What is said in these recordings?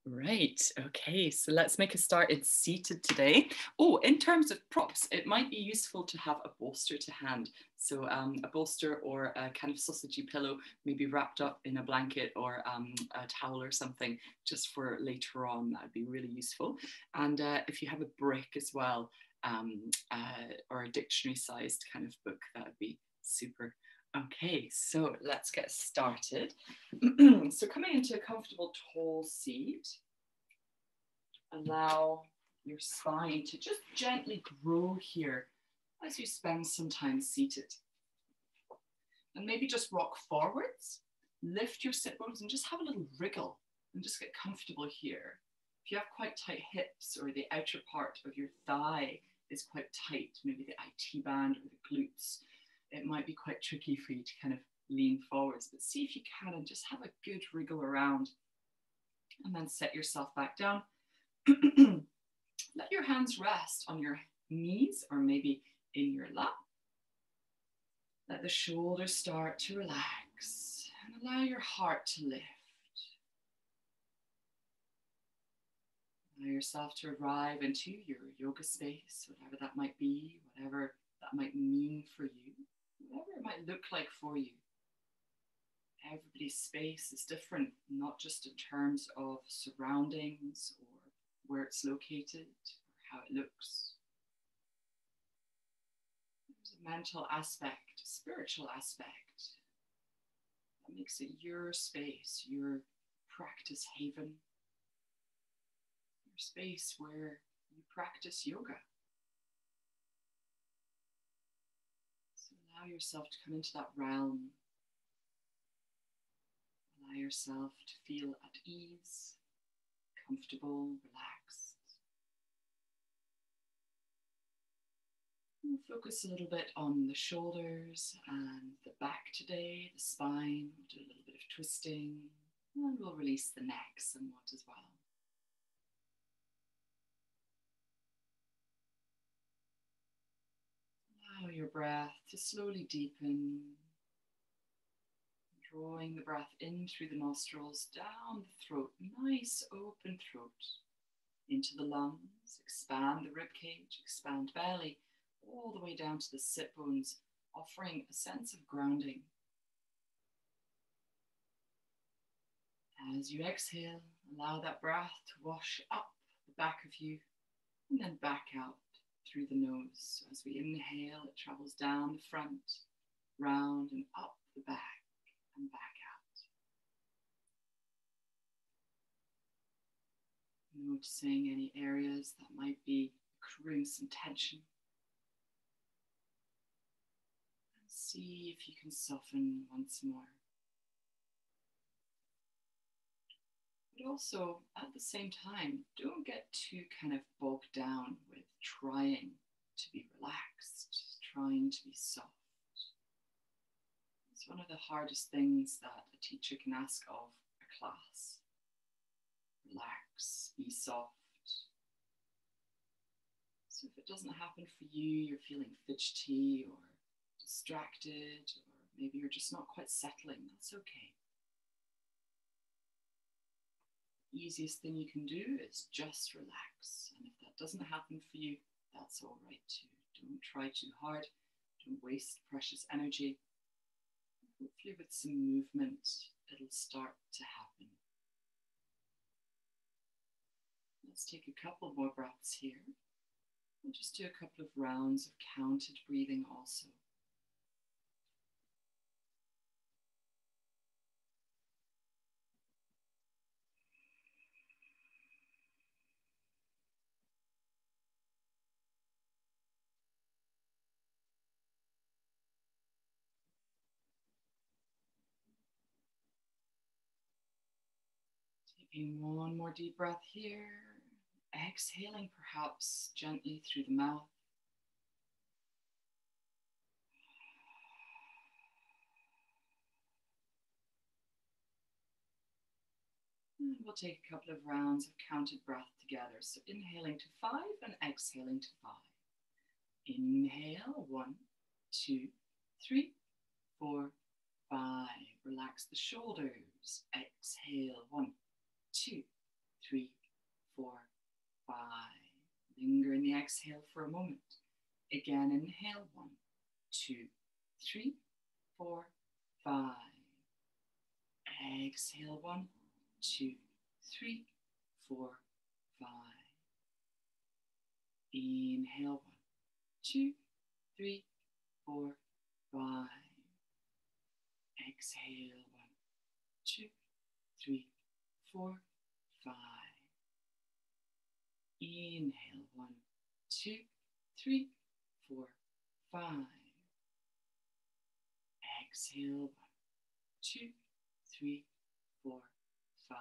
Right. Okay. So let's make a start. It's seated today. Oh, in terms of props, it might be useful to have a bolster to hand. So a bolster or a kind of sausagey pillow, maybe wrapped up in a blanket or a towel or something, just for later on. That would be really useful. And if you have a brick as well, or a dictionary-sized kind of book, that would be super. Okay, so let's get started. So coming into a comfortable tall seat, allow your spine to just gently grow here as you spend some time seated. And maybe just rock forwards, lift your sit bones and just have a little wriggle and just get comfortable here. If you have quite tight hips or the outer part of your thigh is quite tight, maybe the IT band or the glutes, it might be quite tricky for you to kind of lean forwards, but see if you can and just have a good wriggle around and then set yourself back down. Let your hands rest on your knees or maybe in your lap. Let the shoulders start to relax and allow your heart to lift. Allow yourself to arrive into your yoga space, whatever that might be, whatever that might mean for you, whatever it might look like for you. Everybody's space is different, not just in terms of surroundings or where it's located or how it looks. There's a mental aspect, a spiritual aspect that makes it your space, your practice haven, your space where you practice yoga. So allow yourself to come into that realm. Allow yourself to feel at ease, comfortable, relaxed. We'll focus a little bit on the shoulders and the back today, the spine. We'll do a little bit of twisting, and we'll release the neck somewhat as well. Allow your breath to slowly deepen, drawing the breath in through the nostrils, down the throat, nice open throat, into the lungs, expand the rib cage, expand belly, all the way down to the sit bones, offering a sense of grounding. As you exhale, allow that breath to wash up the back of you and then back out through the nose. So as we inhale, it travels down the front, round and up the back and back out. Noticing any areas that might be accruing some tension. And see if you can soften once more. But also, at the same time, don't get too kind of bogged down with trying to be relaxed, trying to be soft. It's one of the hardest things that a teacher can ask of a class. Relax, be soft. So if it doesn't happen for you, you're feeling fidgety or distracted, or maybe you're just not quite settling, that's okay. Easiest thing you can do is just relax. And if that doesn't happen for you, that's all right too. Don't try too hard. Don't waste precious energy. Hopefully with some movement, it'll start to happen. Let's take a couple more breaths here. We'll just do a couple of rounds of counted breathing also. Taking one more deep breath here. Exhaling perhaps gently through the mouth. And we'll take a couple of rounds of counted breath together. So inhaling to 5 and exhaling to 5. Inhale, 1, 2, 3, 4, 5. Relax the shoulders. Exhale, 1, 2, 3, Linger in the exhale for a moment. Again, inhale. 1, 2, 3, 4, 5. Exhale. 1, 2, 3, 4, 5. Inhale. 1, 2, 3, 4, 5. Exhale. 1, 2, 3, 4, 5. Inhale. 1, 2, 3, 4, 5. Exhale. 1, 2, 3, 4, 5.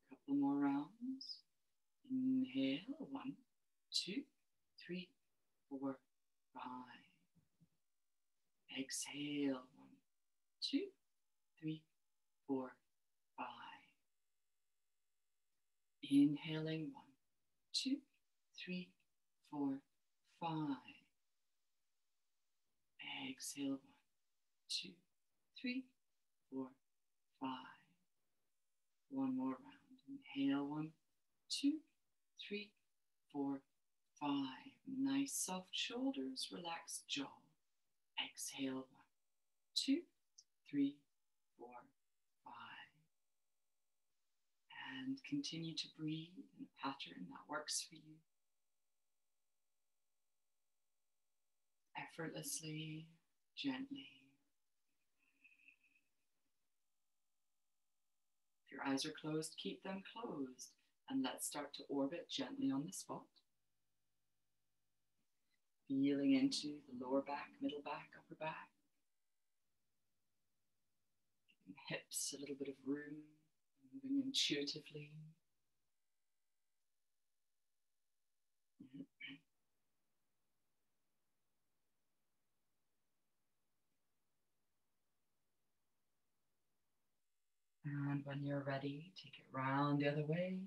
Couple more rounds. Inhale. 1, 2, 3, 4, 5. Exhale. 1, 2, 3, 4, 5. Inhaling. 1, 2, 3, 4, 5. Exhale. 1, 2, 3, 4, 5. One more round. Inhale. 1, 2, 3, 4, 5. Nice soft shoulders, relaxed jaw. Exhale. 1, 2, 3, 4, 5. And continue to breathe in a pattern that works for you. Effortlessly, gently. If your eyes are closed, keep them closed. And let's start to orbit gently on the spot. Feeling into the lower back, middle back, upper back. Giving hips a little bit of room, moving intuitively. And when you're ready, take it round the other way.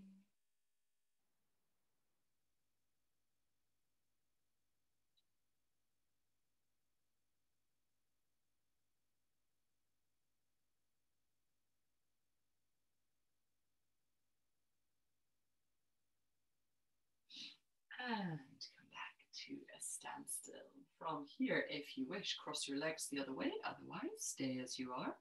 And come back to a standstill. From here, if you wish, cross your legs the other way. Otherwise, stay as you are.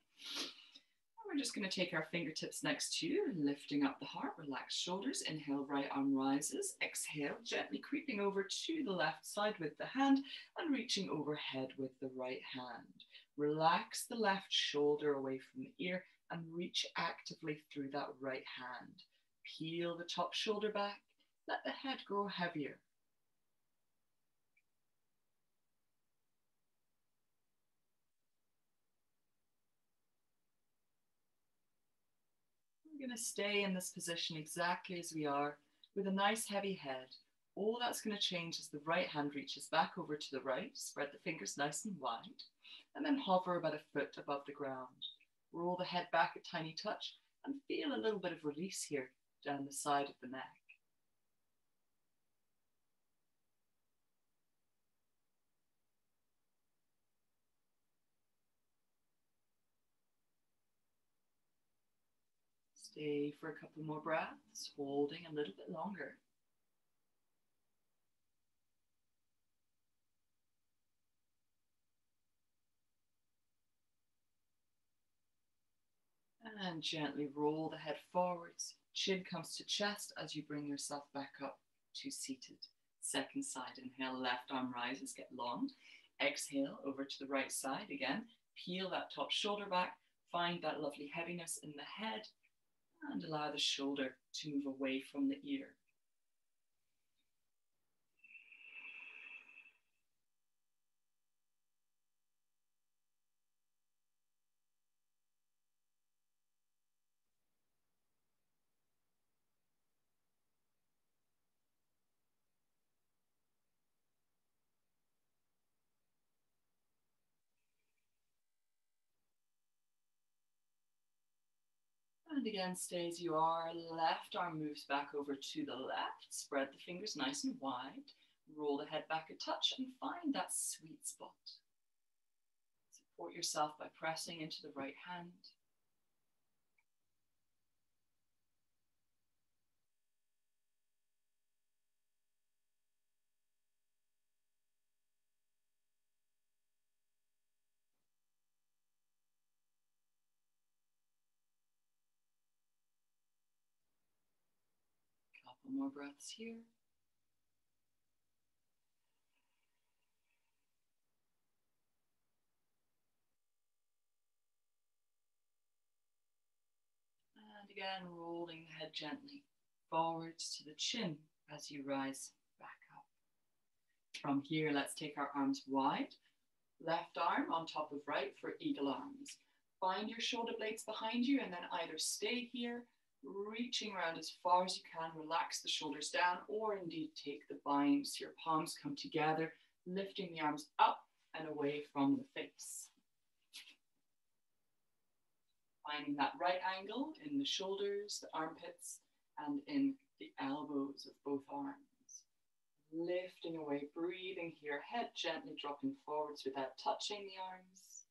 And we're just going to take our fingertips next to you, lifting up the heart, relax shoulders. Inhale, right arm rises. Exhale, gently creeping over to the left side with the hand and reaching overhead with the right hand. Relax the left shoulder away from the ear and reach actively through that right hand. Peel the top shoulder back. Let the head grow heavier. We're going to stay in this position exactly as we are with a nice heavy head. All that's going to change is the right hand reaches back over to the right, spread the fingers nice and wide, and then hover about a foot above the ground. Roll the head back a tiny touch and feel a little bit of release here down the side of the neck. Stay for a couple more breaths, holding a little bit longer. And gently roll the head forwards. Chin comes to chest as you bring yourself back up to seated. Second side, inhale, left arm rises, get long. Exhale, over to the right side again. Peel that top shoulder back. Find that lovely heaviness in the head and allow the shoulder to move away from the ear. And again, stay as you are. Left arm moves back over to the left. Spread the fingers nice and wide. Roll the head back a touch and find that sweet spot. Support yourself by pressing into the right hand. Couple more breaths here. And again, rolling the head gently forwards to the chin as you rise back up. From here, let's take our arms wide. Left arm on top of right for eagle arms. Find your shoulder blades behind you and then either stay here, reaching around as far as you can, relax the shoulders down, or indeed take the bind so your palms come together, lifting the arms up and away from the face. Finding that right angle in the shoulders, the armpits, and in the elbows of both arms. Lifting away, breathing here, head gently dropping forwards without touching the arms.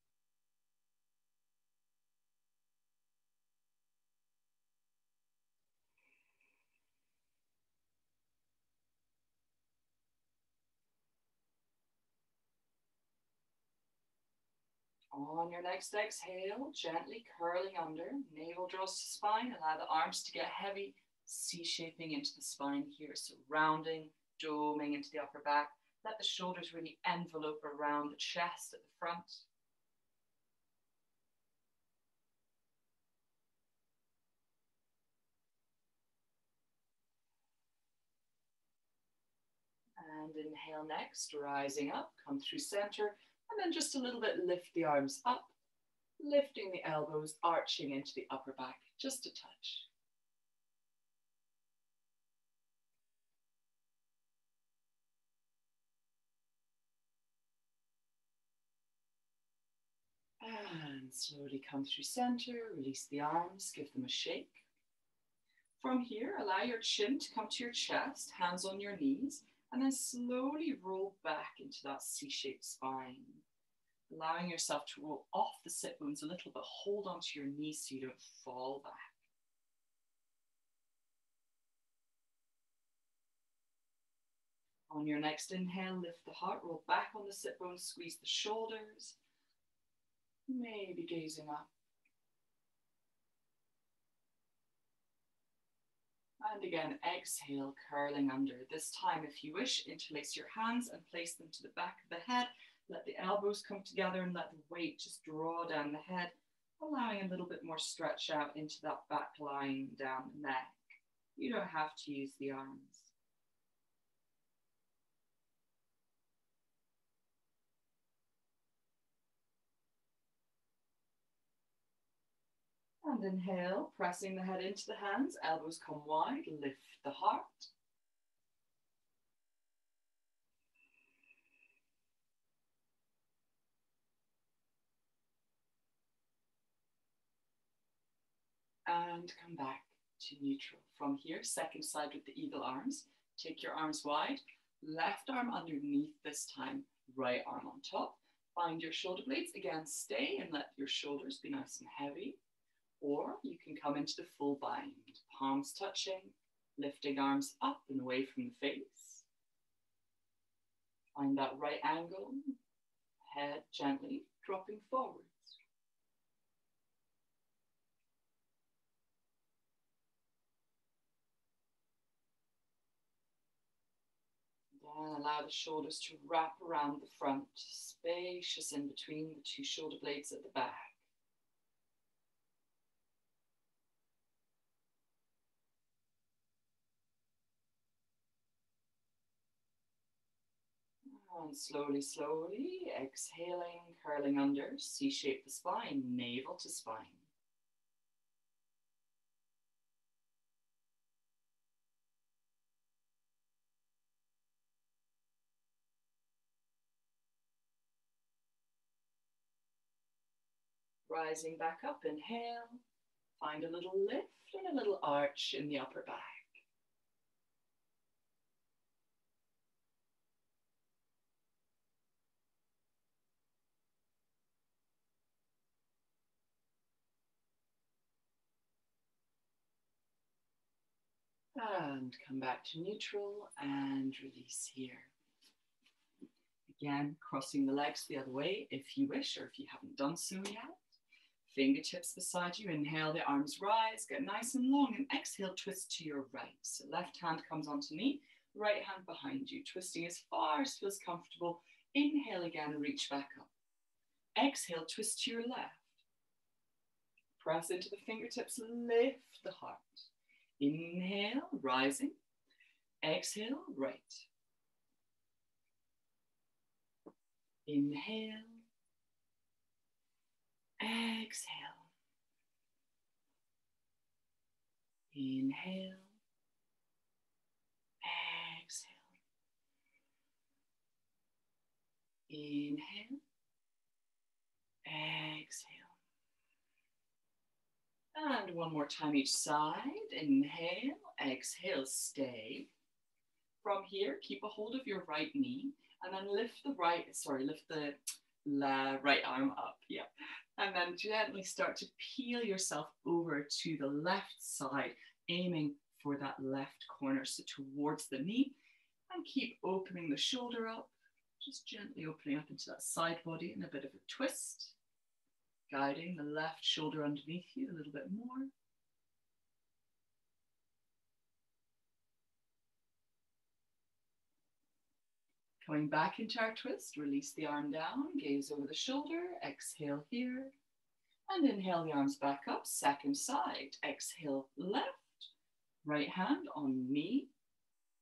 On your next exhale, gently curling under, navel draws to spine, allow the arms to get heavy, C-shaping into the spine here, so rounding, doming into the upper back. Let the shoulders really envelope around the chest at the front. And inhale next, rising up, come through center, and then just a little bit lift the arms up, lifting the elbows, arching into the upper back, just a touch. And slowly come through center, release the arms, give them a shake. From here, allow your chin to come to your chest, hands on your knees, and then slowly roll back into that C-shaped spine. Allowing yourself to roll off the sit bones a little, but hold onto your knees so you don't fall back. On your next inhale, lift the heart, roll back on the sit bones, squeeze the shoulders, maybe gazing up. And again, exhale, curling under. This time, if you wish, interlace your hands and place them to the back of the head. Let the elbows come together and let the weight just draw down the head, allowing a little bit more stretch out into that back line down the neck. You don't have to use the arms. And inhale, pressing the head into the hands, elbows come wide, lift the heart. And come back to neutral. From here, second side with the eagle arms. Take your arms wide, left arm underneath this time, right arm on top. Find your shoulder blades, again, stay and let your shoulders be nice and heavy. Or you can come into the full bind, palms touching, lifting arms up and away from the face. Find that right angle, head gently dropping forwards. Then allow the shoulders to wrap around the front, spacious in between the two shoulder blades at the back. And slowly, slowly, exhaling, curling under, C-shape the spine, navel to spine. Rising back up, inhale, find a little lift and a little arch in the upper back. And come back to neutral and release here. Again, crossing the legs the other way if you wish, or if you haven't done so yet. Fingertips beside you. Inhale, the arms rise, get nice and long, and exhale, twist to your right. So left hand comes onto knee, right hand behind you, twisting as far as feels comfortable. Inhale again, reach back up. Exhale, twist to your left. Press into the fingertips, lift the heart. Inhale, rising. Exhale, right. Inhale. Exhale. Inhale. Exhale. Inhale. Exhale. And one more time each side. Inhale, exhale, stay. From here, keep a hold of your right knee and then lift the right arm up. Yeah. And then gently start to peel yourself over to the left side, aiming for that left corner, so towards the knee, and keep opening the shoulder up, just gently opening up into that side body and a bit of a twist. Guiding the left shoulder underneath you a little bit more. Coming back into our twist, release the arm down, gaze over the shoulder, exhale here, and inhale the arms back up, second side. Exhale left, right hand on knee,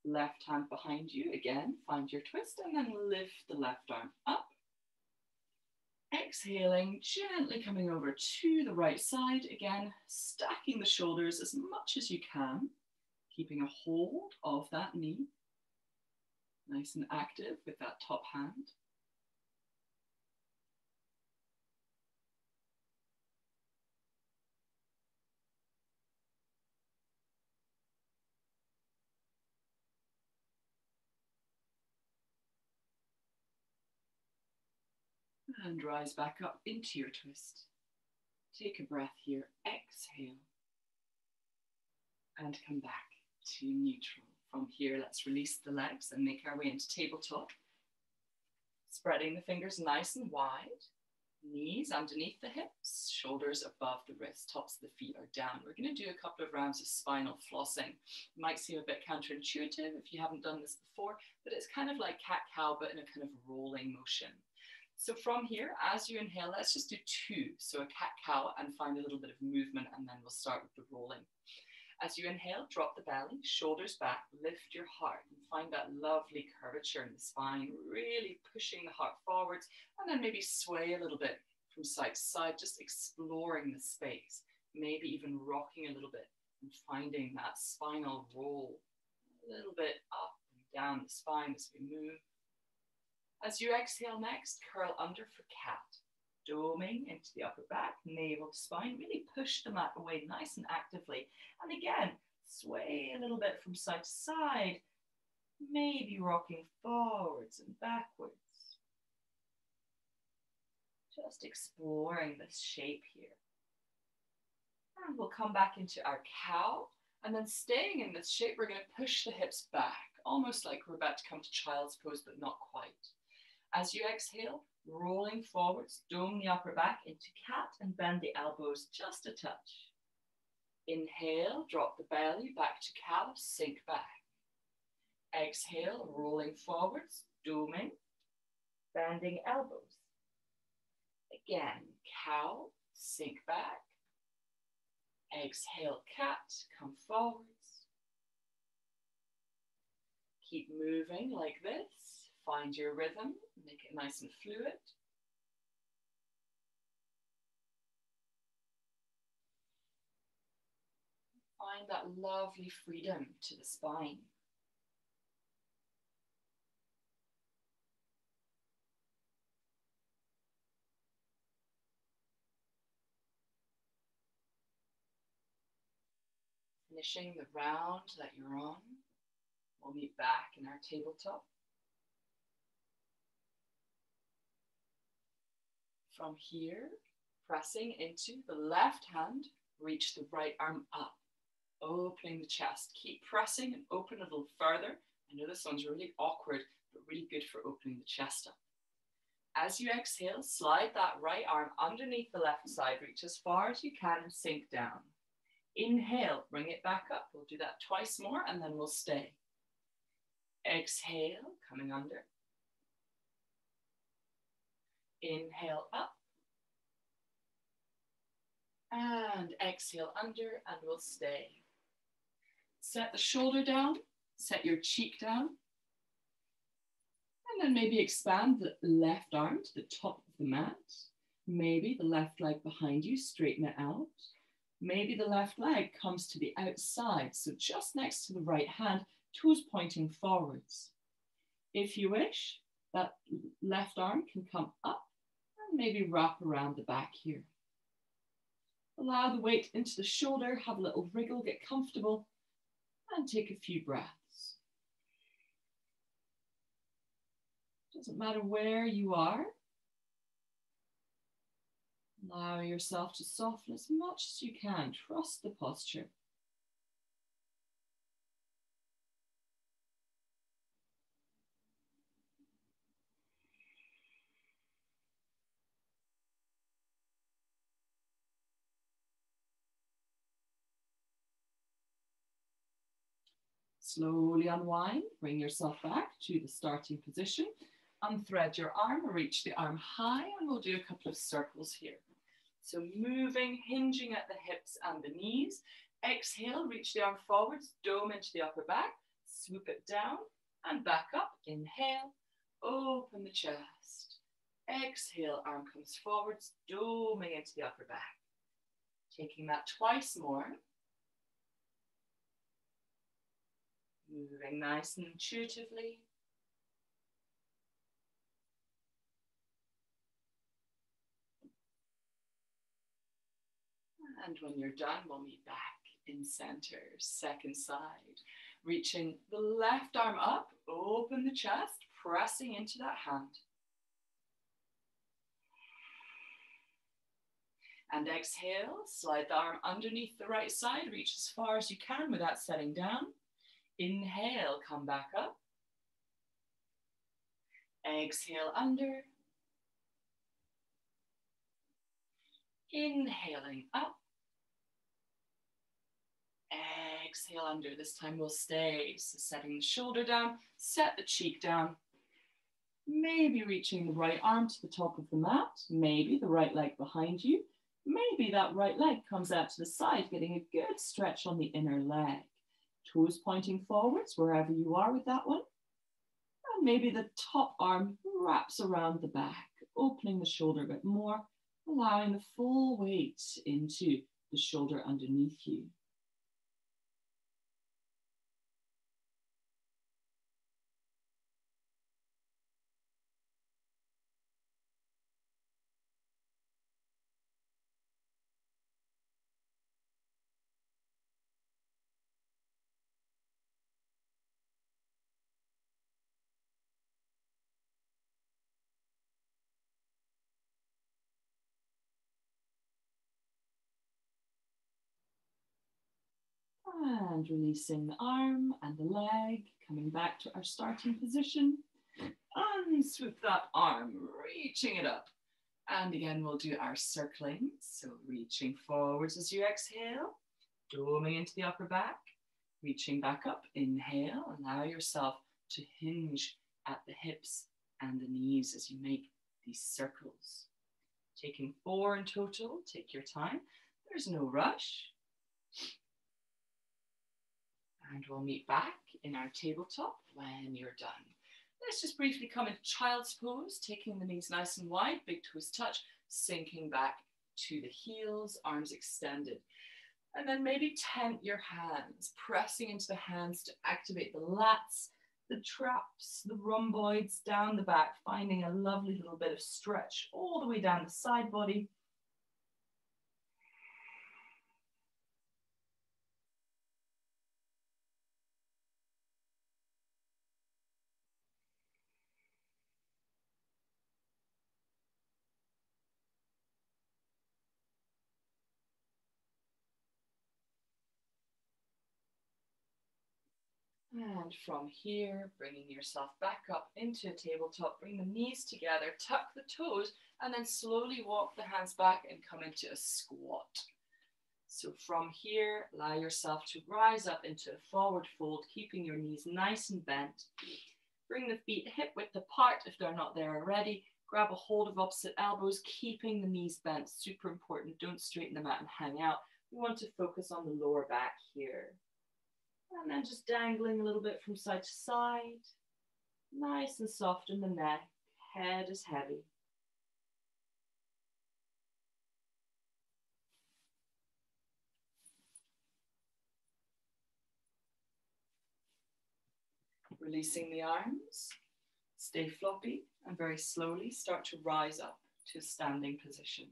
left hand behind you. Again, find your twist and then lift the left arm up. Exhaling, gently coming over to the right side. Again, stacking the shoulders as much as you can, keeping a hold of that knee. Nice and active with that top hand. And rise back up into your twist. Take a breath here, exhale, and come back to neutral. From here, let's release the legs and make our way into tabletop. Spreading the fingers nice and wide, knees underneath the hips, shoulders above the wrists, tops of the feet are down. We're going to do a couple of rounds of spinal flossing. It might seem a bit counterintuitive if you haven't done this before, but it's kind of like cat-cow, but in a kind of rolling motion. So from here, as you inhale, let's just do two. So a cat-cow and find a little bit of movement, and then we'll start with the rolling. As you inhale, drop the belly, shoulders back, lift your heart, and find that lovely curvature in the spine, really pushing the heart forwards, and then maybe sway a little bit from side to side, just exploring the space, maybe even rocking a little bit and finding that spinal roll, a little bit up and down the spine as we move. As you exhale next, curl under for cat. Doming into the upper back, navel to spine, really push the mat away nice and actively. And again, sway a little bit from side to side, maybe rocking forwards and backwards. Just exploring this shape here. And we'll come back into our cow, and then staying in this shape, we're going to push the hips back, almost like we're about to come to child's pose, but not quite. As you exhale, rolling forwards, dome the upper back into cat and bend the elbows just a touch. Inhale, drop the belly back to cow, sink back. Exhale, rolling forwards, doming, bending elbows. Again, cow, sink back. Exhale, cat, come forwards. Keep moving like this. Find your rhythm, make it nice and fluid. Find that lovely freedom to the spine. Finishing the round that you're on. We'll meet back in our tabletop. From here, pressing into the left hand, reach the right arm up, opening the chest. Keep pressing and open a little further. I know this one's really awkward, but really good for opening the chest up. As you exhale, slide that right arm underneath the left side, reach as far as you can and sink down. Inhale, bring it back up. We'll do that twice more and then we'll stay. Exhale, coming under. Inhale up. And exhale under and we'll stay. Set the shoulder down, set your cheek down. And then maybe expand the left arm to the top of the mat. Maybe the left leg behind you, straighten it out. Maybe the left leg comes to the outside, so just next to the right hand, toes pointing forwards. If you wish, that left arm can come up and maybe wrap around the back here. Allow the weight into the shoulder, have a little wriggle, get comfortable, and take a few breaths. Doesn't matter where you are. Allow yourself to soften as much as you can. Trust the posture. Slowly unwind, bring yourself back to the starting position. Unthread your arm, reach the arm high, and we'll do a couple of circles here. So moving, hinging at the hips and the knees. Exhale, reach the arm forwards, dome into the upper back, swoop it down and back up. Inhale, open the chest. Exhale, arm comes forwards, doming into the upper back. Taking that twice more. Moving nice and intuitively. And when you're done, we'll meet back in center, second side. Reaching the left arm up, open the chest, pressing into that hand. And exhale, slide the arm underneath the right side, reach as far as you can without setting down. Inhale, come back up. Exhale, under. Inhaling up. Exhale, under. This time we'll stay. So setting the shoulder down, set the cheek down. Maybe reaching the right arm to the top of the mat. Maybe the right leg behind you. Maybe that right leg comes out to the side, getting a good stretch on the inner leg. Toes pointing forwards wherever you are with that one. And maybe the top arm wraps around the back, opening the shoulder a bit more, allowing the full weight into the shoulder underneath you. And releasing the arm and the leg, coming back to our starting position. And swoop that arm, reaching it up. And again, we'll do our circling. So reaching forwards as you exhale, doming into the upper back, reaching back up, inhale, allow yourself to hinge at the hips and the knees as you make these circles. Taking 4 in total, take your time. There's no rush. And we'll meet back in our tabletop when you're done. Let's just briefly come into child's pose, taking the knees nice and wide, big toes touch, sinking back to the heels, arms extended. And then maybe tent your hands, pressing into the hands to activate the lats, the traps, the rhomboids down the back, finding a lovely little bit of stretch all the way down the side body. And from here, bringing yourself back up into a tabletop, bring the knees together, tuck the toes, and then slowly walk the hands back and come into a squat. So from here, allow yourself to rise up into a forward fold, keeping your knees nice and bent. Bring the feet hip width apart if they're not there already. Grab a hold of opposite elbows, keeping the knees bent. Super important. Don't straighten them out and hang out. We want to focus on the lower back here. And then just dangling a little bit from side to side. Nice and soft in the neck. Head is heavy. Releasing the arms. Stay floppy and very slowly start to rise up to a standing position.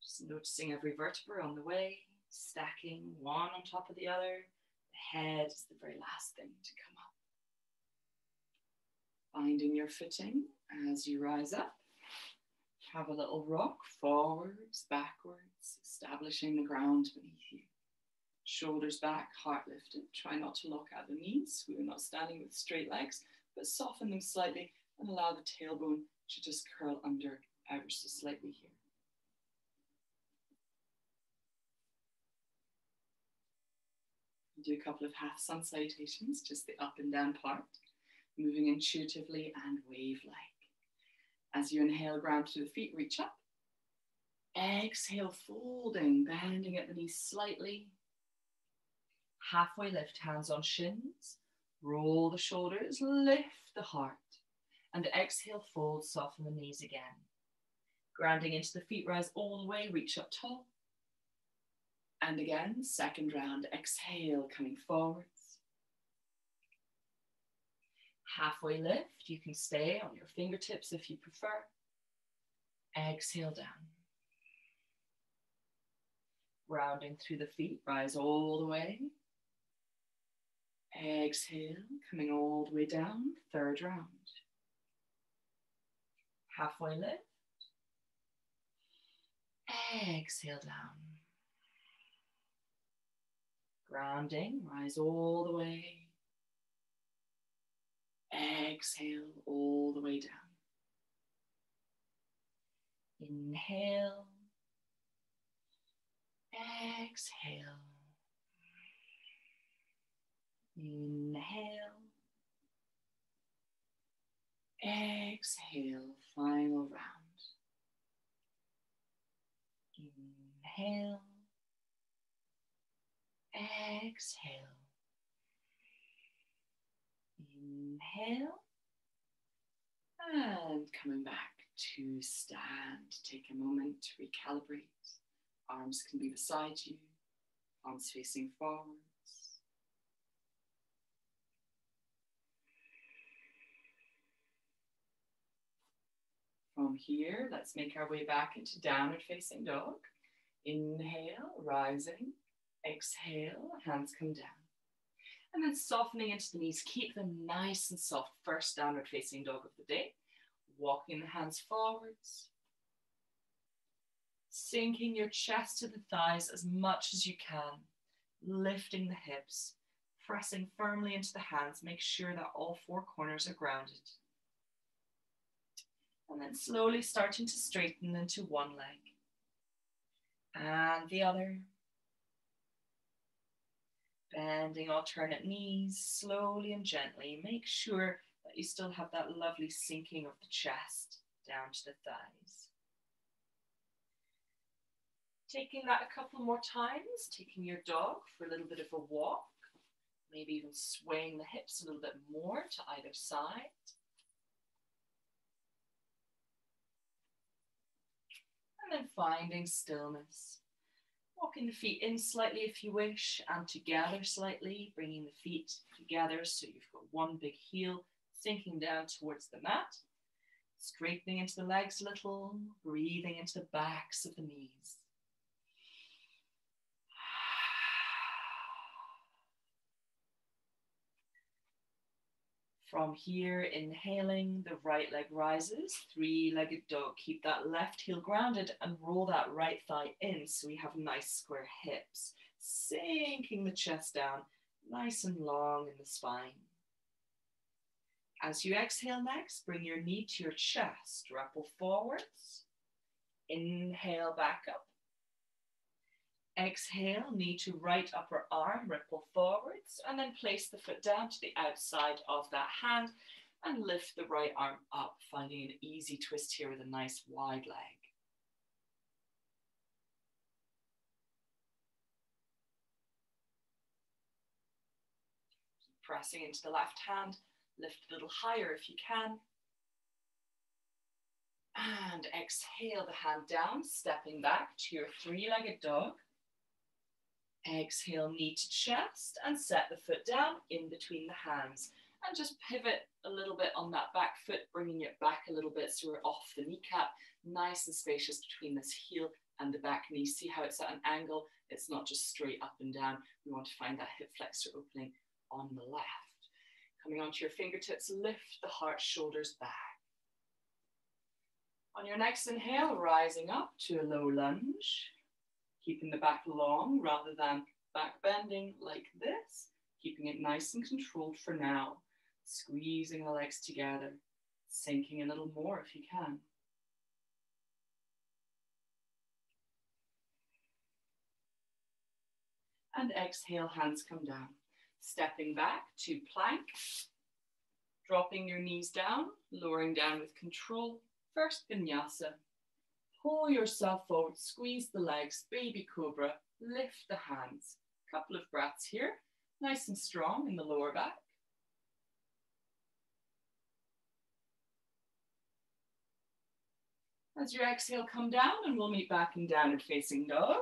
Just noticing every vertebra on the way, stacking one on top of the other. The head is the very last thing to come up. Finding your footing as you rise up. Have a little rock forwards, backwards, establishing the ground beneath you. Shoulders back, heart lifted. Try not to lock out the knees. We are not standing with straight legs, but soften them slightly and allow the tailbone to just curl under ever so slightly here. Do a couple of half sun salutations, just the up and down part, moving intuitively and wave-like. As you inhale, ground to the feet, reach up. Exhale, folding, bending at the knees slightly. Halfway lift, hands on shins. Roll the shoulders, lift the heart. And exhale, fold, soften the knees again. Grounding into the feet, rise all the way, reach up tall. And again, second round, exhale, coming forwards. Halfway lift, you can stay on your fingertips if you prefer. Exhale down. Rounding through the feet, rise all the way. Exhale, coming all the way down, third round. Halfway lift. Exhale down. Grounding, rise all the way. Exhale all the way down. Inhale. Exhale. Inhale. Exhale, final round. Inhale. Exhale. Inhale. And coming back to stand. Take a moment to recalibrate. Arms can be beside you. Arms facing forwards. From here, let's make our way back into downward facing dog. Inhale, rising. Exhale, hands come down. And then softening into the knees. Keep them nice and soft. First downward facing dog of the day. Walking the hands forwards. Sinking your chest to the thighs as much as you can. Lifting the hips. Pressing firmly into the hands. Make sure that all four corners are grounded. And then slowly starting to straighten into one leg. And the other. Bending alternate knees slowly and gently. Make sure that you still have that lovely sinking of the chest down to the thighs. Taking that a couple more times, taking your dog for a little bit of a walk. Maybe even swaying the hips a little bit more to either side. And then finding stillness. Walking the feet in slightly if you wish, and together slightly, bringing the feet together so you've got one big heel, sinking down towards the mat, straightening into the legs a little, breathing into the backs of the knees. From here, inhaling, the right leg rises, three-legged dog. Keep that left heel grounded and roll that right thigh in so we have nice square hips. Sinking the chest down, nice and long in the spine. As you exhale next, bring your knee to your chest, ripple forwards. Inhale back up. Exhale, knee to right upper arm, ripple forwards, and then place the foot down to the outside of that hand and lift the right arm up, finding an easy twist here with a nice wide leg. Pressing into the left hand, lift a little higher if you can. And exhale the hand down, stepping back to your three-legged dog. Exhale, knee to chest, and set the foot down in between the hands. And just pivot a little bit on that back foot, bringing it back a little bit so we're off the kneecap, nice and spacious between this heel and the back knee. See how it's at an angle? It's not just straight up and down. We want to find that hip flexor opening on the left. Coming onto your fingertips, lift the heart, shoulders back. On your next inhale, rising up to a low lunge. Keeping the back long rather than back bending like this. Keeping it nice and controlled for now. Squeezing the legs together. Sinking a little more if you can. And exhale, hands come down. Stepping back to plank. Dropping your knees down, lowering down with control. First vinyasa. Pull yourself forward, squeeze the legs, baby cobra, lift the hands. Couple of breaths here, nice and strong in the lower back. As you exhale, come down and we'll meet back in downward facing dog.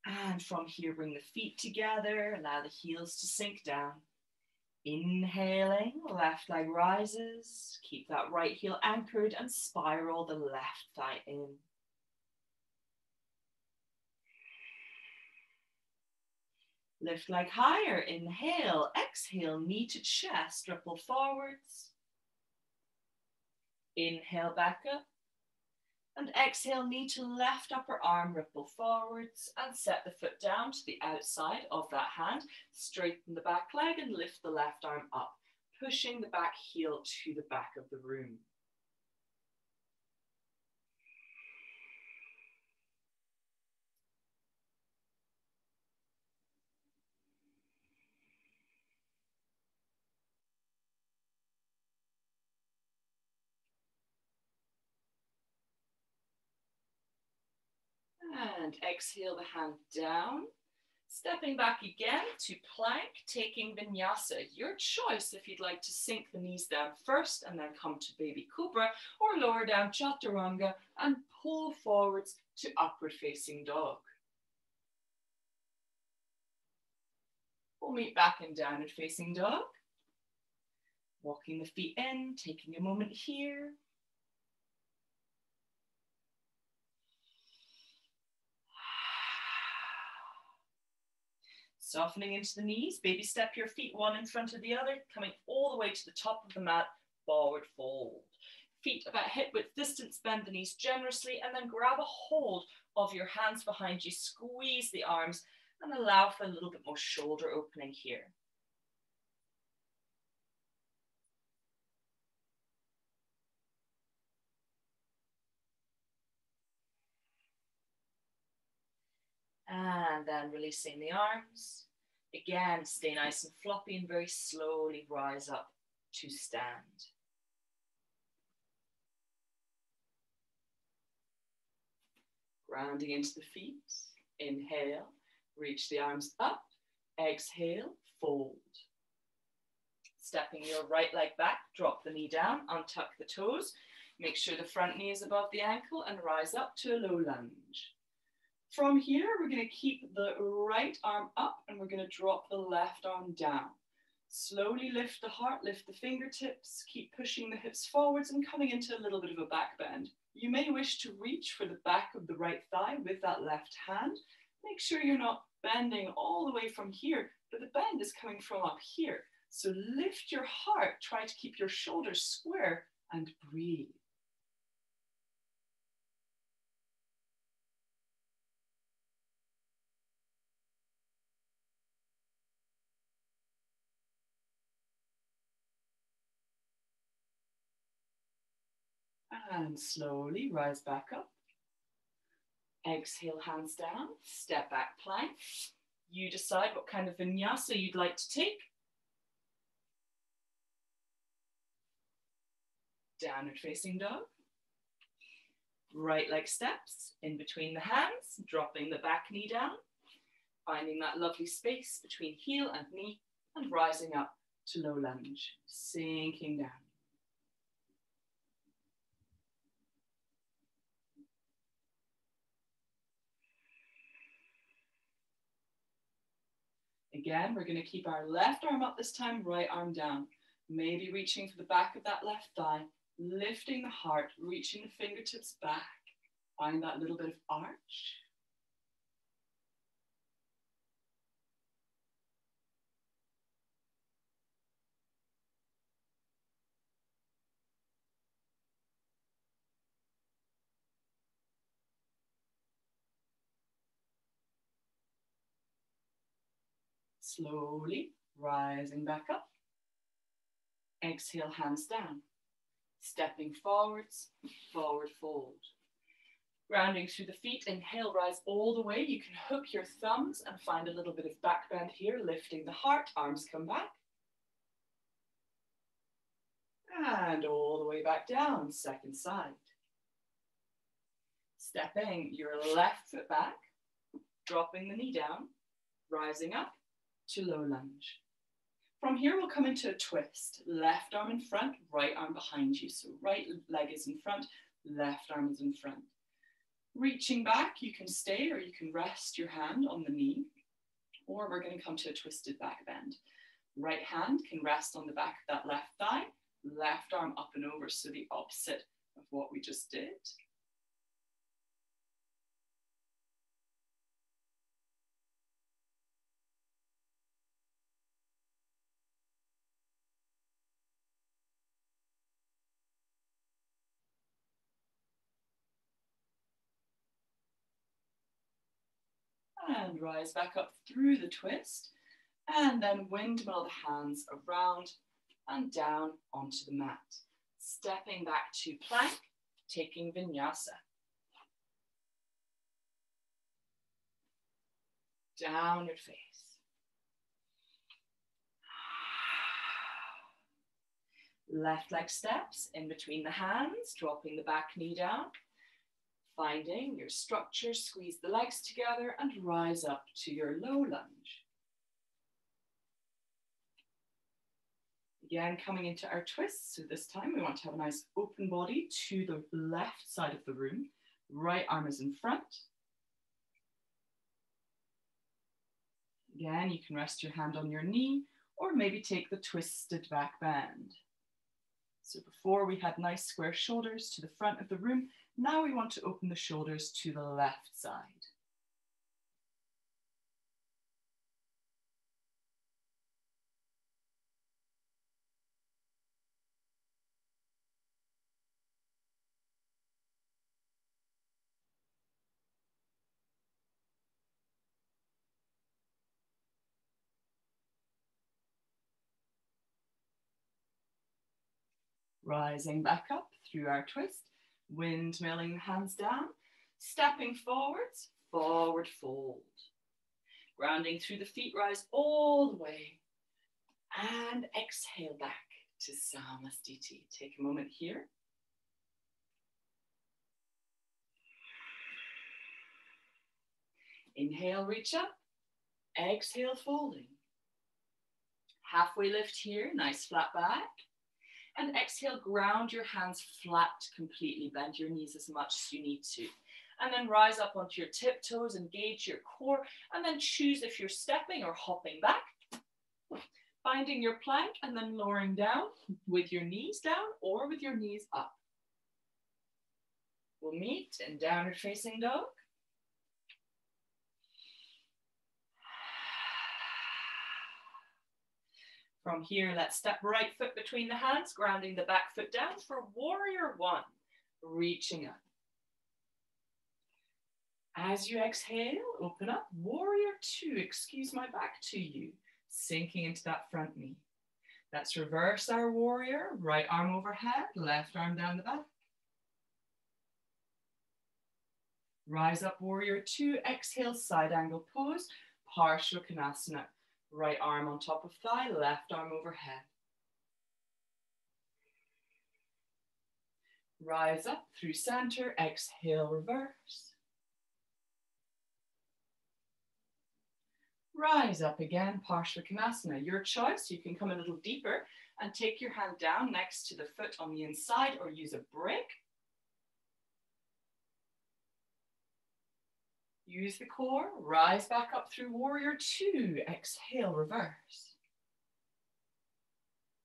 And from here, bring the feet together, allow the heels to sink down. Inhaling, left leg rises, keep that right heel anchored and spiral the left thigh in. Lift leg higher, inhale, exhale, knee to chest, ripple forwards. Inhale back up. And exhale, knee to left upper arm, ripple forwards and set the foot down to the outside of that hand. Straighten the back leg and lift the left arm up, pushing the back heel to the back of the room. And exhale the hand down. Stepping back again to plank, taking vinyasa. Your choice if you'd like to sink the knees down first and then come to baby cobra, or lower down chaturanga and pull forwards to upward facing dog. We'll meet back in downward facing dog. Walking the feet in, taking a moment here. Softening into the knees, baby step your feet one in front of the other, coming all the way to the top of the mat, forward fold. Feet about hip width distance, bend the knees generously, and then grab a hold of your hands behind you, squeeze the arms, and allow for a little bit more shoulder opening here. And then releasing the arms. Again, stay nice and floppy and very slowly rise up to stand. Grounding into the feet. Inhale, reach the arms up. Exhale, fold. Stepping your right leg back, drop the knee down, untuck the toes. Make sure the front knee is above the ankle and rise up to a low lunge. From here, we're going to keep the right arm up and we're going to drop the left arm down. Slowly lift the heart, lift the fingertips, keep pushing the hips forwards and coming into a little bit of a back bend. You may wish to reach for the back of the right thigh with that left hand. Make sure you're not bending all the way from here, but the bend is coming from up here. So lift your heart, try to keep your shoulders square and breathe. And slowly rise back up. Exhale, hands down, step back plank. You decide what kind of vinyasa you'd like to take. Downward facing dog. Right leg steps in between the hands, dropping the back knee down, finding that lovely space between heel and knee, and rising up to low lunge, sinking down. Again, we're going to keep our left arm up this time, right arm down. Maybe reaching for the back of that left thigh, lifting the heart, reaching the fingertips back. Find that little bit of arch. Slowly rising back up. Exhale, hands down. Stepping forwards, forward fold. Grounding through the feet, inhale, rise all the way. You can hook your thumbs and find a little bit of back bend here, lifting the heart, arms come back. And all the way back down, second side. Stepping your left foot back, dropping the knee down, rising up to low lunge. From here, we'll come into a twist. Left arm in front, right arm behind you. So right leg is in front, left arm is in front. Reaching back, you can stay or you can rest your hand on the knee, or we're going to come to a twisted back bend. Right hand can rest on the back of that left thigh, left arm up and over, so the opposite of what we just did. And rise back up through the twist, and then windmill the hands around and down onto the mat. Stepping back to plank, taking vinyasa. Downward face. Left leg steps in between the hands, dropping the back knee down. Finding your structure, squeeze the legs together and rise up to your low lunge. Again, coming into our twist. So this time we want to have a nice open body to the left side of the room. Right arm is in front. Again, you can rest your hand on your knee or maybe take the twisted back bend. So before we had nice square shoulders to the front of the room. Now we want to open the shoulders to the left side. Rising back up through our twist, windmilling the hands down, stepping forwards, forward fold. Grounding through the feet, rise all the way, and exhale back to Samasthiti. Take a moment here. Inhale, reach up, exhale, folding. Halfway lift here, nice flat back. And exhale, ground your hands flat completely. Bend your knees as much as you need to. And then rise up onto your tiptoes, engage your core, and then choose if you're stepping or hopping back. Finding your plank and then lowering down with your knees down or with your knees up. We'll meet in downward facing dog. From here, let's step right foot between the hands, grounding the back foot down for warrior one, reaching up. As you exhale, open up, warrior two, excuse my back to you, sinking into that front knee. Let's reverse our warrior, right arm overhead, left arm down the back. Rise up, warrior two. Exhale, side angle pose. Parsvakonasana. Right arm on top of thigh, left arm overhead. Rise up through center. Exhale, reverse. Rise up again, Parsvakonasana. Your choice. You can come a little deeper and take your hand down next to the foot on the inside or use a brick. Use the core. Rise back up through warrior two. Exhale, reverse.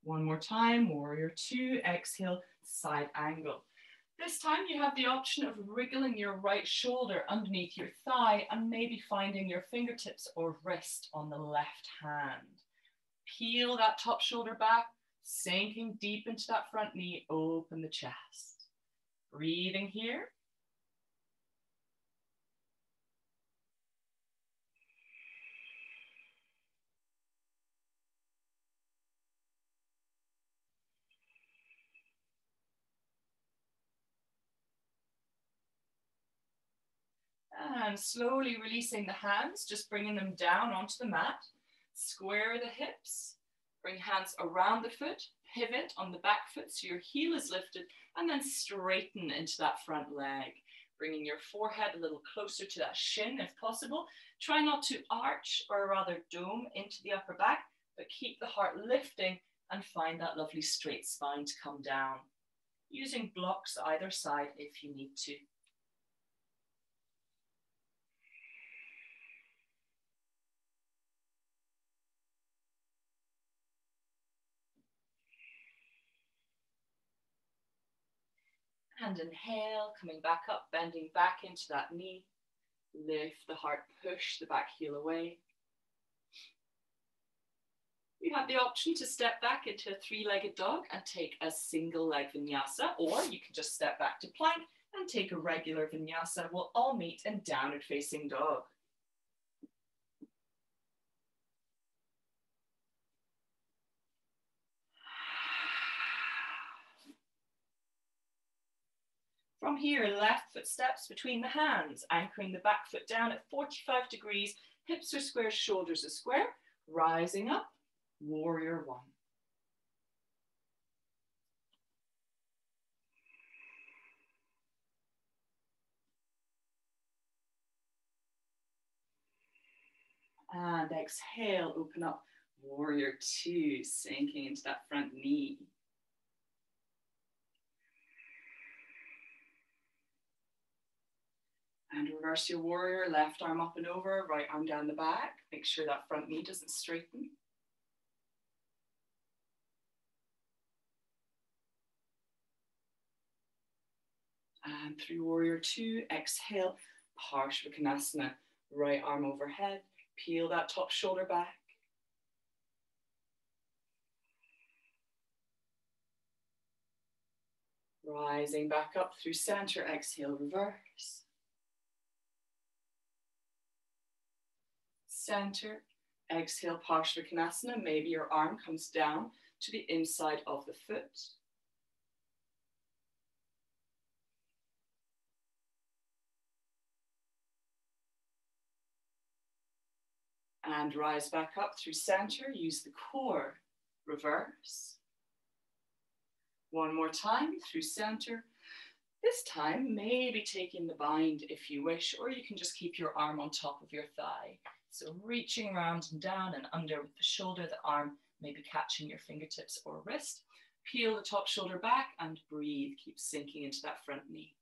One more time, warrior two. Exhale, side angle. This time you have the option of wriggling your right shoulder underneath your thigh and maybe finding your fingertips or wrist on the left hand. Peel that top shoulder back, sinking deep into that front knee, open the chest. Breathing here. And slowly releasing the hands, just bringing them down onto the mat. Square the hips, bring hands around the foot, pivot on the back foot so your heel is lifted, and then straighten into that front leg. Bringing your forehead a little closer to that shin if possible. Try not to arch or rather dome into the upper back, but keep the heart lifting and find that lovely straight spine to come down. Using blocks either side if you need to. And inhale, coming back up, bending back into that knee. Lift the heart, push the back heel away. You have the option to step back into a three-legged dog and take a single leg vinyasa, or you can just step back to plank and take a regular vinyasa. We'll all meet in downward facing dog. From here, left foot steps between the hands, anchoring the back foot down at 45 degrees, hips are square, shoulders are square, rising up, warrior one. And exhale, open up, warrior two, sinking into that front knee. And reverse your warrior, left arm up and over, right arm down the back. Make sure that front knee doesn't straighten. And through warrior two, exhale, Parsvakonasana. Right arm overhead, peel that top shoulder back. Rising back up through center, exhale, reverse. Center, exhale, Parsvakonasana. Maybe your arm comes down to the inside of the foot. And rise back up through center, use the core, reverse. One more time through center. This time, maybe taking the bind if you wish, or you can just keep your arm on top of your thigh. So reaching around and down and under with the shoulder, the arm maybe catching your fingertips or wrist. Peel the top shoulder back and breathe. Keep sinking into that front knee.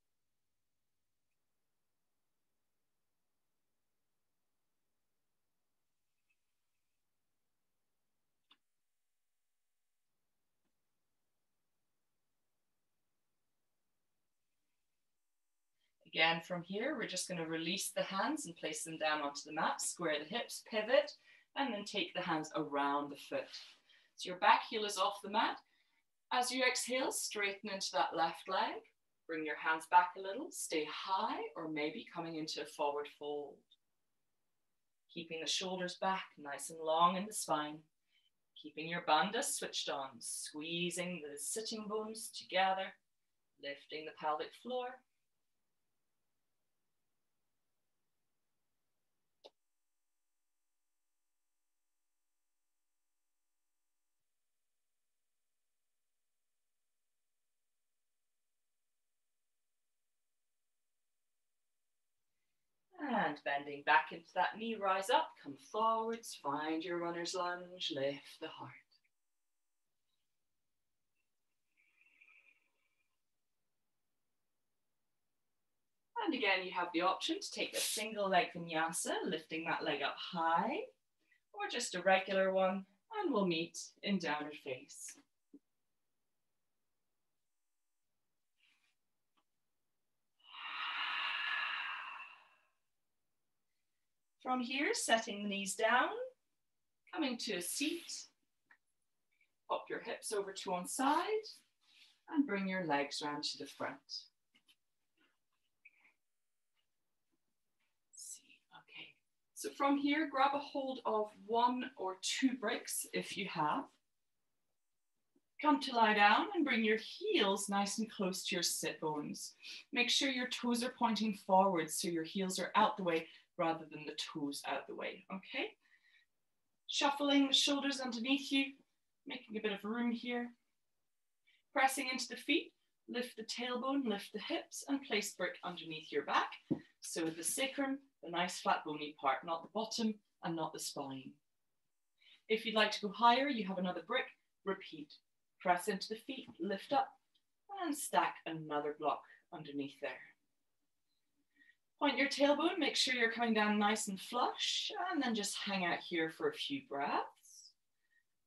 Again, from here, we're just going to release the hands and place them down onto the mat, square the hips, pivot, and then take the hands around the foot. So your back heel is off the mat. As you exhale, straighten into that left leg. Bring your hands back a little, stay high, or maybe coming into a forward fold. Keeping the shoulders back, nice and long in the spine. Keeping your bandha switched on, squeezing the sitting bones together, lifting the pelvic floor. And bending back into that knee, rise up, come forwards, find your runner's lunge, lift the heart. And again, you have the option to take a single leg vinyasa, lifting that leg up high, or just a regular one, and we'll meet in downward face. From here, setting the knees down, coming to a seat, pop your hips over to one side, and bring your legs round to the front. Okay, so from here, grab a hold of 1 or 2 bricks if you have. Come to lie down and bring your heels nice and close to your sit bones. Make sure your toes are pointing forward so your heels are out the way rather than the toes out the way, okay? Shuffling the shoulders underneath you, making a bit of room here. Pressing into the feet, lift the tailbone, lift the hips, and place brick underneath your back. So the sacrum, the nice flat bony part, not the bottom and not the spine. If you'd like to go higher, you have another brick, repeat. Press into the feet, lift up, and stack another block underneath there. Point your tailbone, make sure you're coming down nice and flush, and then just hang out here for a few breaths.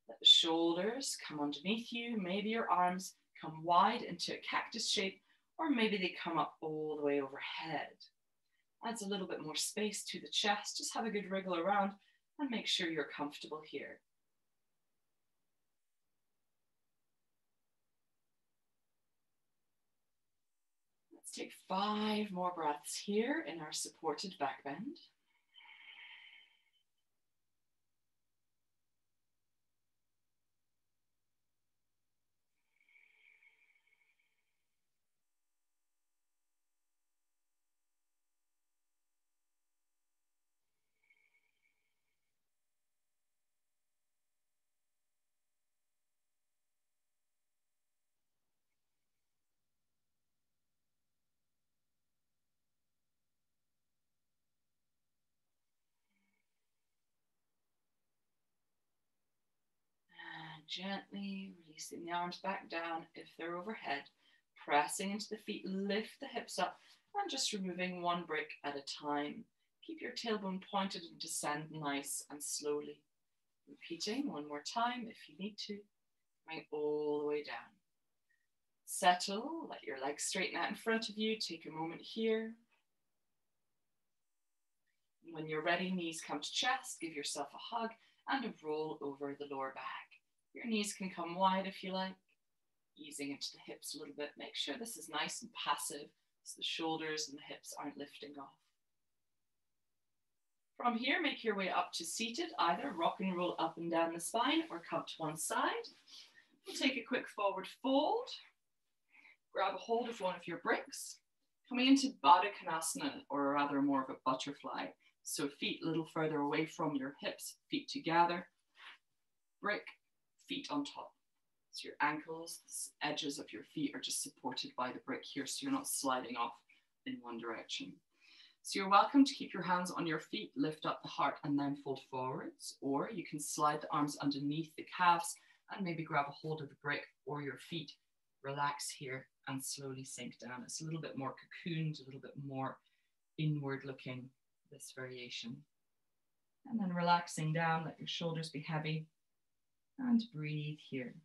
Let the shoulders come underneath you. Maybe your arms come wide into a cactus shape, or maybe they come up all the way overhead. Adds a little bit more space to the chest. Just have a good wriggle around and make sure you're comfortable here. Let's take 5 more breaths here in our supported back bend. Gently releasing the arms back down if they're overhead, pressing into the feet, lift the hips up, and just removing 1 brick at a time. Keep your tailbone pointed and descend nice and slowly. Repeating 1 more time if you need to, going all the way down. Settle, let your legs straighten out in front of you, take a moment here. When you're ready, knees come to chest, give yourself a hug and a roll over the lower back. Your knees can come wide if you like, easing into the hips a little bit. Make sure this is nice and passive so the shoulders and the hips aren't lifting off. From here, make your way up to seated, either rock and roll up and down the spine or come to one side. We'll take a quick forward fold, grab a hold of one of your bricks, coming into Baddha Konasana, or rather more of a butterfly. So feet a little further away from your hips, feet together, brick, feet on top. So your ankles, the edges of your feet are just supported by the brick here, so you're not sliding off in one direction. So you're welcome to keep your hands on your feet, lift up the heart and then fold forwards, or you can slide the arms underneath the calves and maybe grab a hold of the brick or your feet. Relax here and slowly sink down. It's a little bit more cocooned, a little bit more inward looking, this variation. And then relaxing down, let your shoulders be heavy. And breathe here.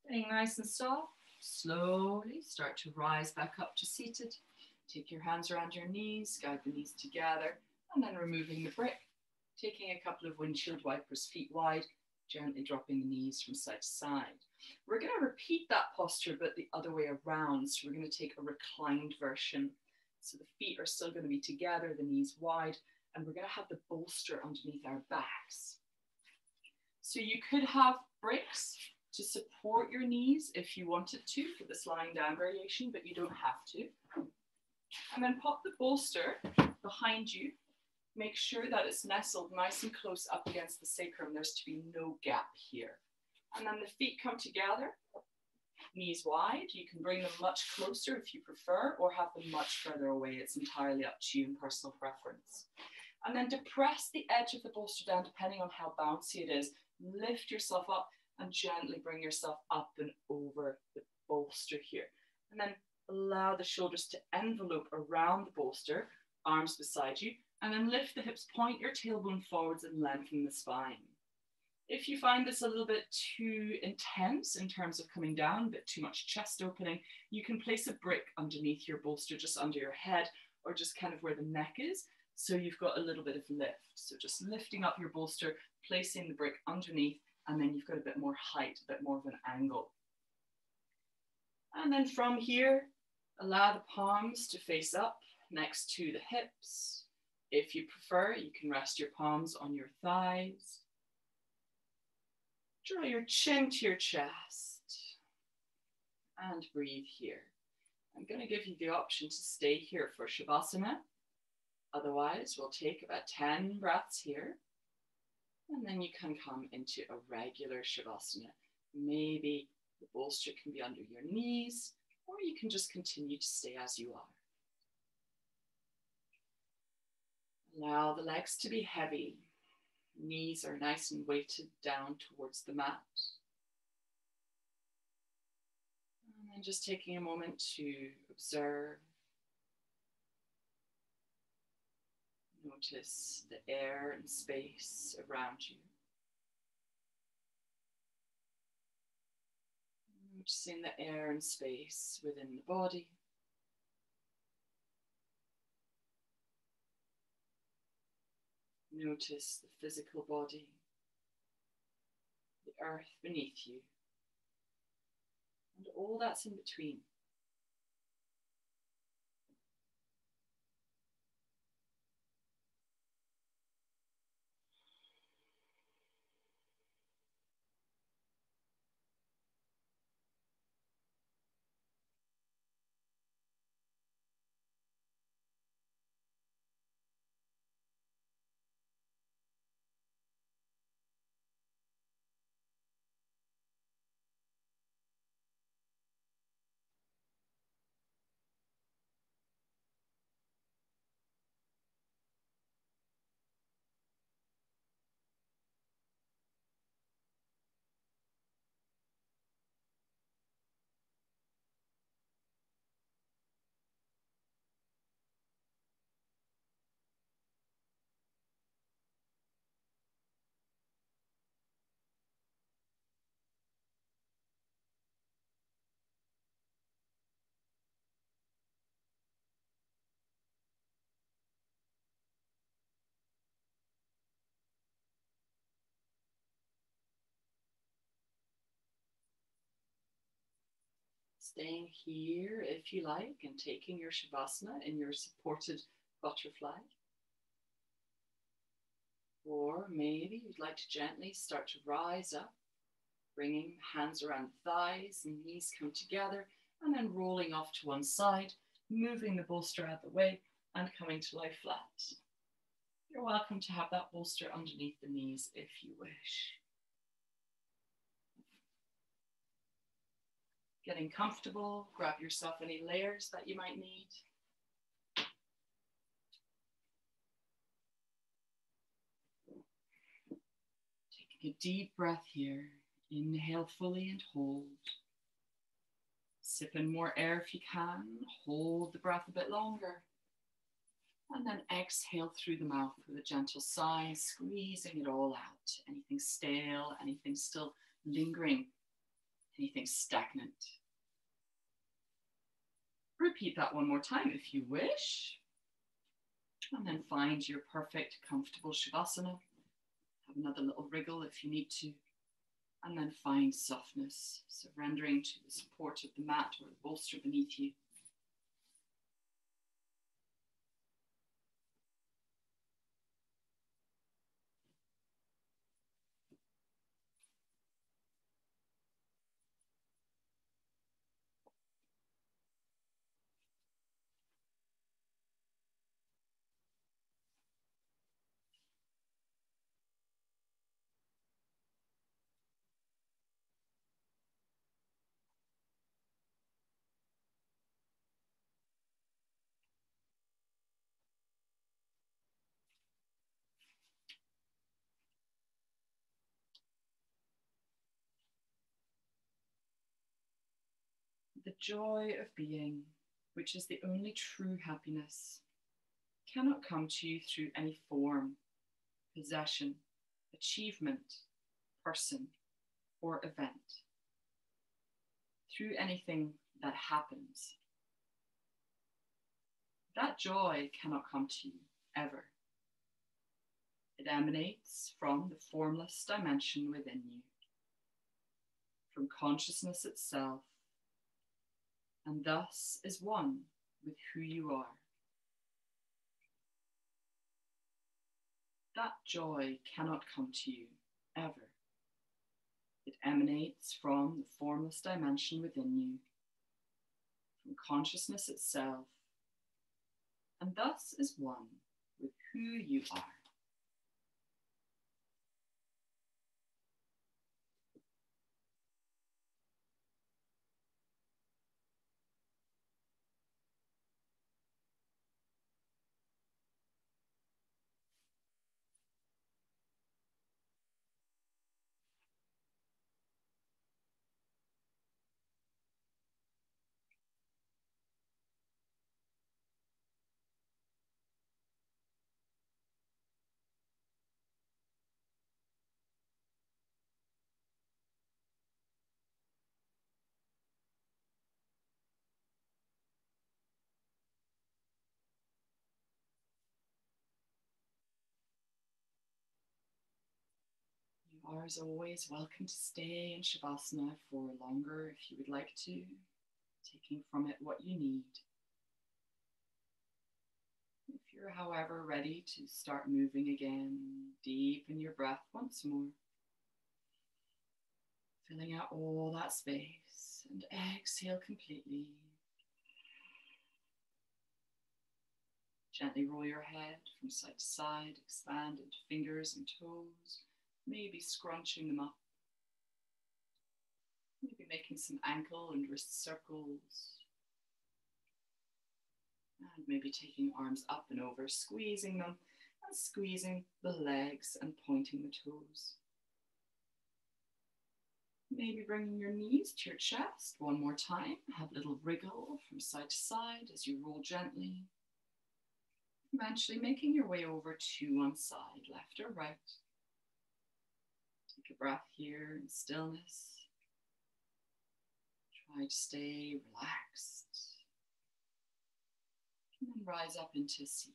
Getting nice and soft, slowly start to rise back up to seated. Take your hands around your knees, guide the knees together, and then removing the brick. Taking a couple of windshield wipers feet wide, gently dropping the knees from side to side. We're going to repeat that posture, but the other way around. So we're going to take a reclined version. So the feet are still going to be together, the knees wide, and we're going to have the bolster underneath our backs. So you could have bricks to support your knees if you wanted to for this lying down variation, but you don't have to. And then pop the bolster behind you. Make sure that it's nestled nice and close up against the sacrum. There's to be no gap here. And then the feet come together, knees wide. You can bring them much closer if you prefer, or have them much further away. It's entirely up to you and personal preference. And then depress the edge of the bolster down depending on how bouncy it is. Lift yourself up and gently bring yourself up and over the bolster here. And then allow the shoulders to envelope around the bolster, arms beside you, and then lift the hips, point your tailbone forwards and lengthen the spine. If you find this a little bit too intense in terms of coming down, a bit too much chest opening, you can place a brick underneath your bolster, just under your head, or just kind of where the neck is, so you've got a little bit of lift. So just lifting up your bolster, placing the brick underneath, and then you've got a bit more height, a bit more of an angle. And then from here, allow the palms to face up next to the hips. If you prefer, you can rest your palms on your thighs. Draw your chin to your chest and breathe here. I'm going to give you the option to stay here for Shavasana. Otherwise, we'll take about 10 breaths here, and then you can come into a regular Shavasana. Maybe the bolster can be under your knees, or you can just continue to stay as you are. Allow the legs to be heavy. Knees are nice and weighted down towards the mat. And then just taking a moment to observe. Notice the air and space around you. Noticing the air and space within the body. Notice the physical body, the earth beneath you, and all that's in between. Staying here if you like and taking your Shavasana in your supported butterfly. Or maybe you'd like to gently start to rise up, bringing hands around the thighs and knees come together, and then rolling off to one side, moving the bolster out of the way and coming to lie flat. You're welcome to have that bolster underneath the knees if you wish. Getting comfortable, grab yourself any layers that you might need. Taking a deep breath here. Inhale fully and hold. Sip in more air if you can. Hold the breath a bit longer. And then exhale through the mouth with a gentle sigh, squeezing it all out. Anything stale, anything still lingering anything stagnant. Repeat that one more time if you wish. And then find your perfect, comfortable Shavasana. Have another little wriggle if you need to. And then find softness, surrendering to the support of the mat or the bolster beneath you. The joy of being, which is the only true happiness, cannot come to you through any form, possession, achievement, person, or event. Through anything that happens. That joy cannot come to you, ever. It emanates from the formless dimension within you, from consciousness itself, and thus is one with who you are. That joy cannot come to you, ever. It emanates from the formless dimension within you, from consciousness itself, and thus is one with who you are. You are, as always, welcome to stay in Shavasana for longer if you would like to, taking from it what you need. If you're, however, ready to start moving again, deepen your breath once more, filling out all that space, and exhale completely. Gently roll your head from side to side, expand into fingers and toes, maybe scrunching them up, maybe making some ankle and wrist circles, and maybe taking arms up and over, squeezing them and squeezing the legs and pointing the toes. Maybe bringing your knees to your chest one more time. Have a little wriggle from side to side as you roll gently. Eventually making your way over to one side, left or right. Take a breath here in stillness. Try to stay relaxed. And then rise up into a seat.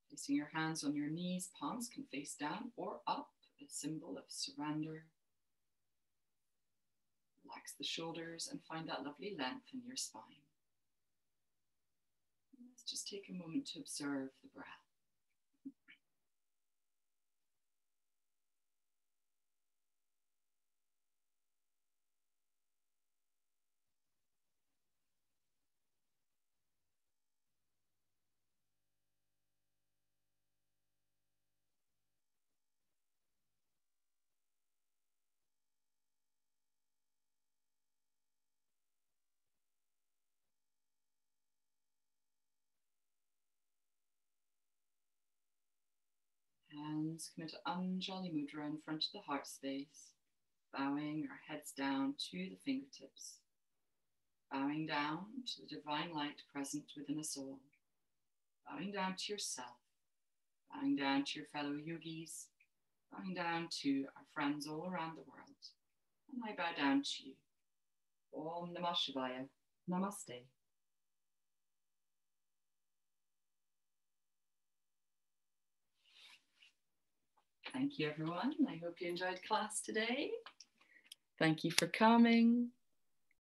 Placing your hands on your knees, palms can face down or up, a symbol of surrender. Relax the shoulders and find that lovely length in your spine. And let's just take a moment to observe the breath. Hands come into Anjali Mudra in front of the heart space, bowing our heads down to the fingertips, bowing down to the divine light present within us all, bowing down to yourself, bowing down to your fellow yogis, Bowing down to our friends all around the world. And I bow down to you. Om Namah Shivaya. Namaste. Thank you, everyone. I hope you enjoyed class today. Thank you for coming.